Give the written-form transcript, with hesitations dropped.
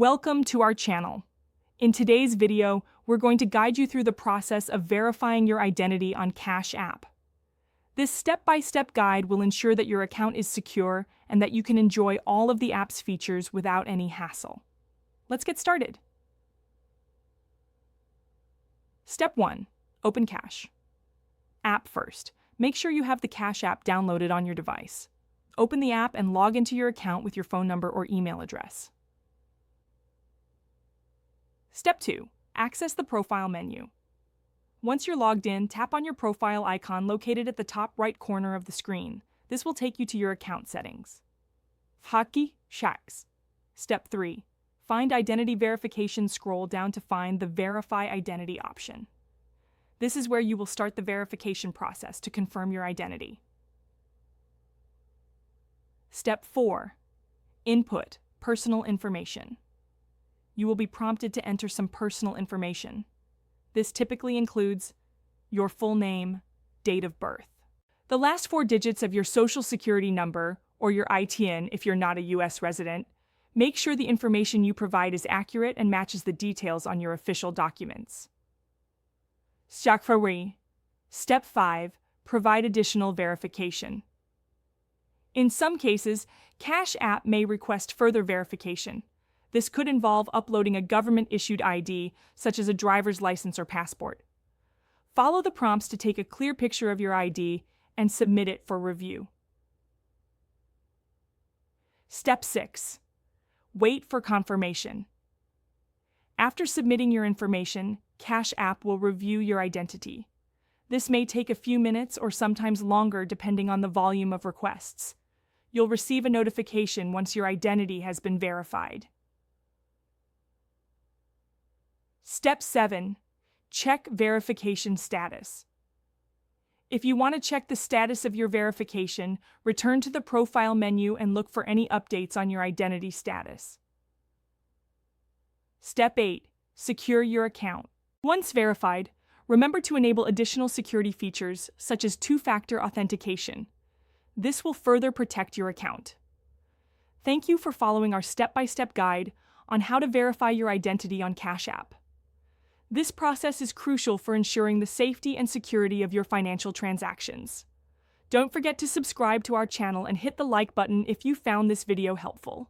Welcome to our channel. In today's video, we're going to guide you through the process of verifying your identity on Cash App. This step-by-step guide will ensure that your account is secure and that you can enjoy all of the app's features without any hassle. Let's get started. Step 1. Open Cash. App first. Make sure you have the Cash App downloaded on your device. Open the app and log into your account with your phone number or email address. Step 2. Access the profile menu. Once you're logged in, tap on your profile icon located at the top right corner of the screen. This will take you to your account settings. FAQs. Step 3. Find identity verification. Scroll down to find the Verify Identity option. This is where you will start the verification process to confirm your identity. Step 4. Input personal information. You will be prompted to enter some personal information. This typically includes your full name, date of birth, the last 4 digits of your social security number or your ITIN if you're not a U.S. resident. Make sure the information you provide is accurate and matches the details on your official documents. Step 5. Provide additional verification. In some cases, Cash App may request further verification. This could involve uploading a government-issued ID, such as a driver's license or passport. Follow the prompts to take a clear picture of your ID and submit it for review. Step 6. Wait for confirmation. After submitting your information, Cash App will review your identity. This may take a few minutes or sometimes longer depending on the volume of requests. You'll receive a notification once your identity has been verified. Step 7. Check verification status. If you want to check the status of your verification, return to the profile menu and look for any updates on your identity status. Step 8. Secure your account. Once verified, remember to enable additional security features such as 2-factor authentication. This will further protect your account. Thank you for following our step-by-step guide on how to verify your identity on Cash App. This process is crucial for ensuring the safety and security of your financial transactions. Don't forget to subscribe to our channel and hit the like button if you found this video helpful.